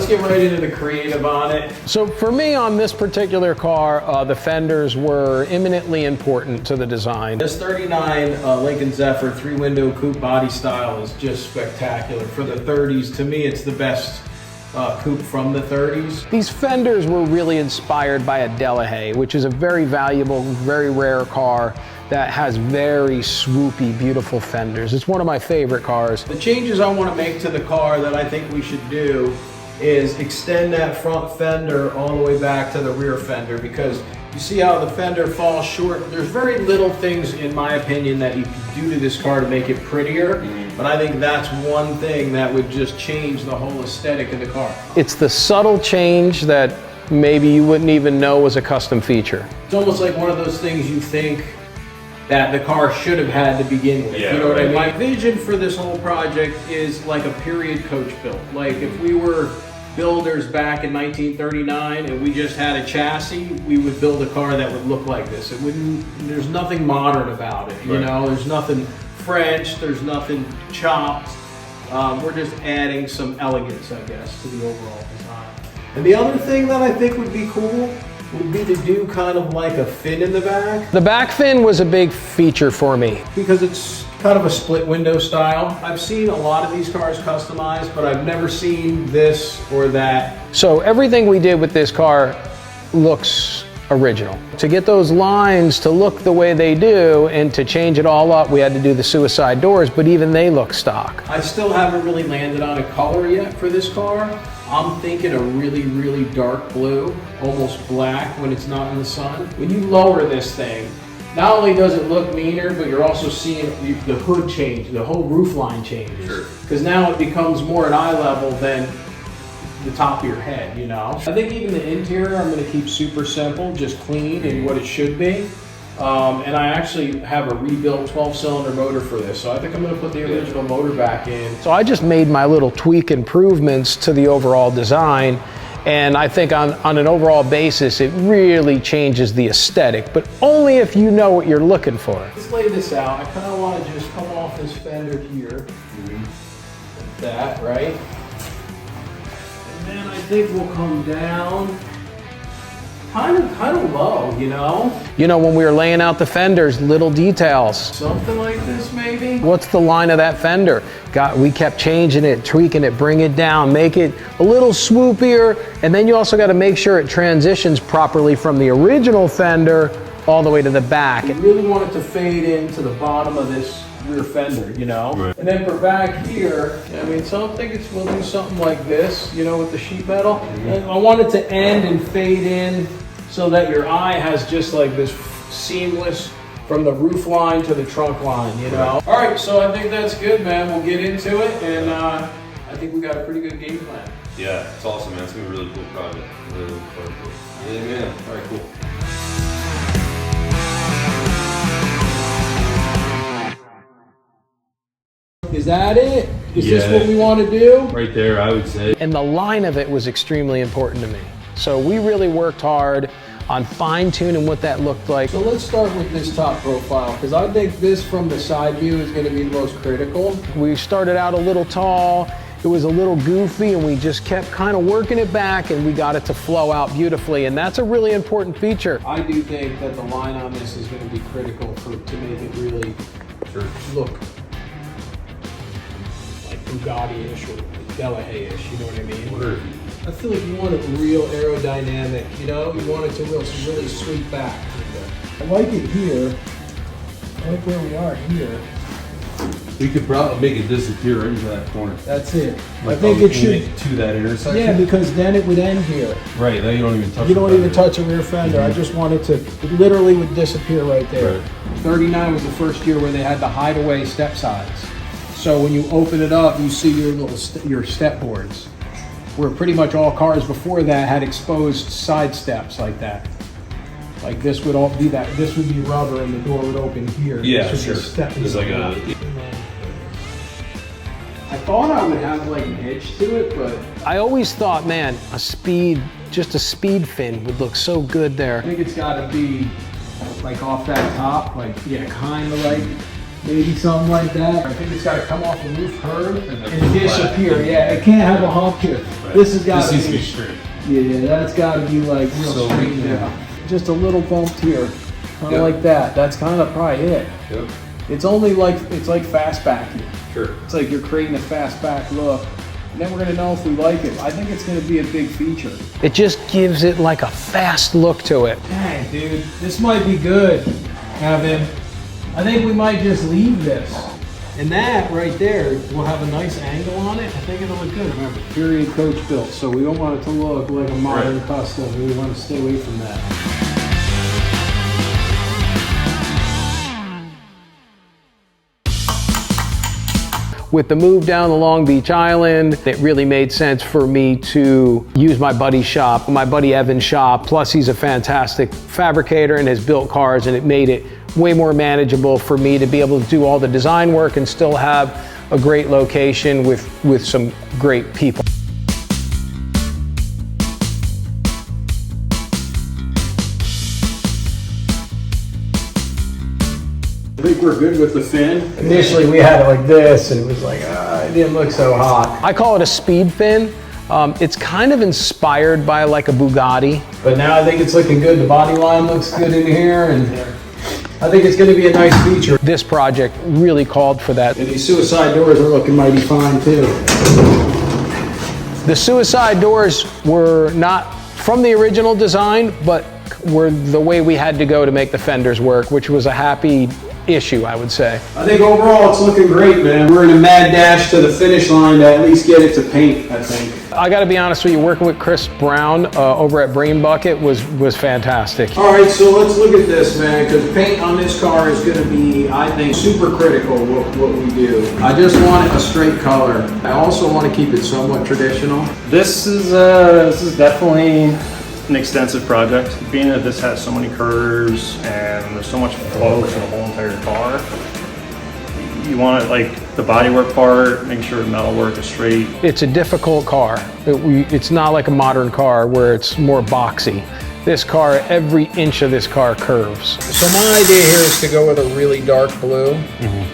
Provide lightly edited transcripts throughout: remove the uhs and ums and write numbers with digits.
let's get right into the creative on it. So for me on this particular car, the fenders were eminently important to the design. This 39 Lincoln Zephyr 3-window coupe body style is just spectacular. For the 30s, to me, it's the best coupe from the 30s. These fenders were really inspired by a Delahaye, which is a very valuable, very rare car that has very swoopy, beautiful fenders. It's one of my favorite cars. The changes I want to make to the car that I think we should do is extend that front fender all the way back to the rear fender, because you see how the fender falls short. There's very little things, in my opinion, that you can do to this car to make it prettier, but I think that's one thing that would just change the whole aesthetic of the car. It's the subtle change that maybe you wouldn't even know was a custom feature. It's almost like one of those things you think that the car should have had to begin with. Yeah, you know what I mean? right. My vision for this whole project is like a period coach build. Like if we were builders back in 1939 and we just had a chassis, we would build a car that would look like this. It wouldn't, there's nothing modern about it, you know? There's nothing French, there's nothing chopped. We're just adding some elegance, I guess, to the overall design. And the other thing that I think would be cool would be to do kind of like a fin in the back. The back fin was a big feature for me. Because it's kind of a split window style. I've seen a lot of these cars customized, but I've never seen this or that. So everything we did with this car looks original. To get those lines to look the way they do and to change it all up, we had to do the suicide doors, but even they look stock. I still haven't really landed on a color yet for this car. I'm thinking a really, really dark blue, almost black when it's not in the sun. When you lower this thing, not only does it look meaner, but you're also seeing the hood change, the whole roof line changes. Sure. Because now it becomes more at eye level than the top of your head, you know? I think even the interior I'm gonna keep super simple, just clean and what it should be. And I actually have a rebuilt 12-cylinder motor for this, so I think I'm gonna put the original motor back in. So I just made my little tweak improvements to the overall design, and I think on an overall basis it really changes the aesthetic, but only if you know what you're looking for. Let's lay this out. I kind of want to just come off this fender here, like that, right? And then I think we'll come down kind of low, you know? You know, when we were laying out the fenders, little details. Something like this, maybe? What's the line of that fender? We kept changing it, tweaking it, bring it down, make it a little swoopier, and then you also got to make sure it transitions properly from the original fender all the way to the back. You really want it to fade into the bottom of this rear fender, you know? Right. And then for back here, I mean, so I'm thinking we'll do something like this, you know, with the sheet metal. And I want it to end and fade in so that your eye has just like this seamless from the roof line to the trunk line, you know? All right, so I think that's good, man. We'll get into it, and I think we got a pretty good game plan. Yeah, it's awesome, man. It's gonna be a really cool project. Really looking forward to it. Yeah, man. All right, cool. Is that it? Is this what we want to do? Right there, I would say. And the line of it was extremely important to me. So we really worked hard on fine-tuning what that looked like. So let's start with this top profile, because I think this from the side view is going to be the most critical. We started out a little tall, it was a little goofy, and we just kept kind of working it back, and we got it to flow out beautifully, and that's a really important feature. I do think that the line on this is going to be critical to make it really look like Bugatti-ish or Delahaye-ish, you know what I mean? I feel like you want it real aerodynamic, you know? You want it to really sweep back. I like it here. I like where we are here. We could probably make it disappear into that corner. That's it. I think it should. To that intersection? Yeah, because then it would end here. Right, then you don't even touch You don't even touch a rear fender. I just want it to, it literally would disappear right there. Right. 39 was the first year where they had the hideaway step sides. So when you open it up, you see your little your step boards. Where pretty much all cars before that had exposed side steps like that. Like this would all be that. This would be rubber and the door would open here. Yeah, This would sure. be stepping There's like back. a... I thought I would have like an edge to it, but I always thought, man, just a speed fin would look so good there. I think it's got to be like off that top, like, yeah, kind of like maybe something like that. I think it's got to come off the roof curve and then disappear. flat. Yeah, it can't have a hump here. Right. This has got to needs to be be straight. Yeah, that's got to be like real So, straight yeah. now. Just a little bump here, kind of Yep. like that. That's kind of probably it. Yep. It's only like, it's like fast backing. Sure. It's like you're creating a fast back look. And then we're gonna know if we like it. I think it's gonna be a big feature. It just gives it like a fast look to it. Dang, dude, this might be good. I think we might just leave this. And that right there will have a nice angle on it. I think it'll look good. Remember, period coach built, so we don't want it to look like a modern custom. We want to stay away from that. With the move down to Long Beach Island, it really made sense for me to use my buddy's shop, my buddy Evan's shop. Plus, he's a fantastic fabricator and has built cars, and it made it way more manageable for me to be able to do all the design work and still have a great location with some great people. I think we're good with the fin. Initially we had it like this and it was like, it didn't look so hot. I call it a speed fin. It's kind of inspired by like a Bugatti. But now I think it's looking good. The body line looks good in here and I think it's gonna be a nice feature. This project really called for that. And these suicide doors are looking mighty fine too. The suicide doors were not from the original design, but were the way we had to go to make the fenders work, which was a happy issue, I would say. I think overall it's looking great, man. We're in a mad dash to the finish line to at least get it to paint, I think. I gotta be honest with you, working with Chris Brown over at Brain Bucket was fantastic. All right, so let's look at this, man, because paint on this car is gonna be, I think, super critical what we do. I just want a straight color. I also want to keep it somewhat traditional. This is definitely an extensive project. Being that this has so many curves and there's so much flow in the whole entire car, you want it like the bodywork part, making sure the metalwork is straight. It's a difficult car. It's not like a modern car where it's more boxy. This car, every inch of this car curves. So my idea here is to go with a really dark blue,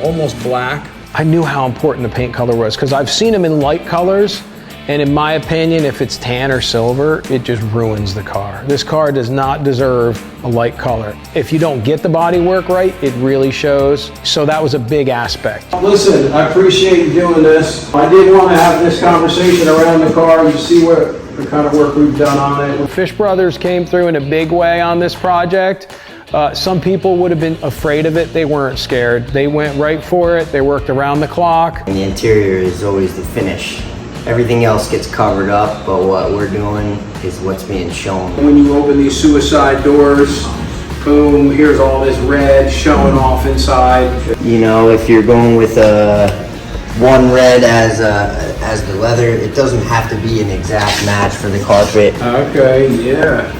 almost black. I knew how important the paint color was because I've seen them in light colors. And in my opinion, if it's tan or silver, it just ruins the car. This car does not deserve a light color. If you don't get the body work right, it really shows. So that was a big aspect. Listen, I appreciate you doing this. I did want to have this conversation around the car and see what the kind of work we've done on it. Fish Brothers came through in a big way on this project. Some people would have been afraid of it. They weren't scared. They went right for it. They worked around the clock. The interior is always the finish. Everything else gets covered up, but what we're doing is what's being shown. When you open these suicide doors, boom, here's all this red showing off inside. You know, if you're going with one red as the leather, it doesn't have to be an exact match for the carpet. Okay, yeah.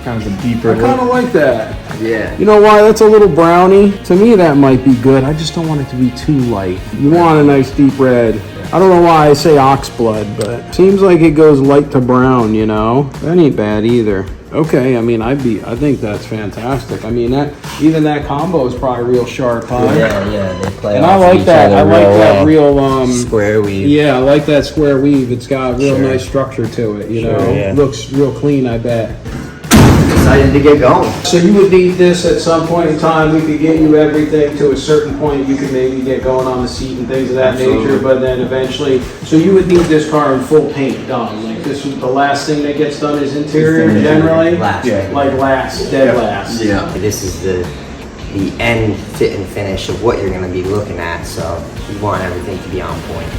Kind of a deeper I kind of like that. Yeah. You know why? That's a little browny. To me, that might be good. I just don't want it to be too light. You want a nice deep red. I don't know why I say ox blood, but seems like it goes light to brown, you know? That ain't bad either. Okay, I mean, I think that's fantastic. I mean, even that combo is probably real sharp, huh? Yeah, they play And off I like each that. other I like that real square weave. Yeah, I like that square weave. It's got real Sure. nice structure to it, you Sure, know? yeah. Looks real clean, I bet. Excited to get going. So you would need this at some point in time. We could get you everything to a certain point. You could maybe get going on the seat and things of that nature, but then eventually, so you would need this car in full paint done. Like this was the last thing that gets done is interior generally. Last. Yeah, like last, dead last. Yeah. This is the end fit and finish of what you're going to be looking at, so you want everything to be on point.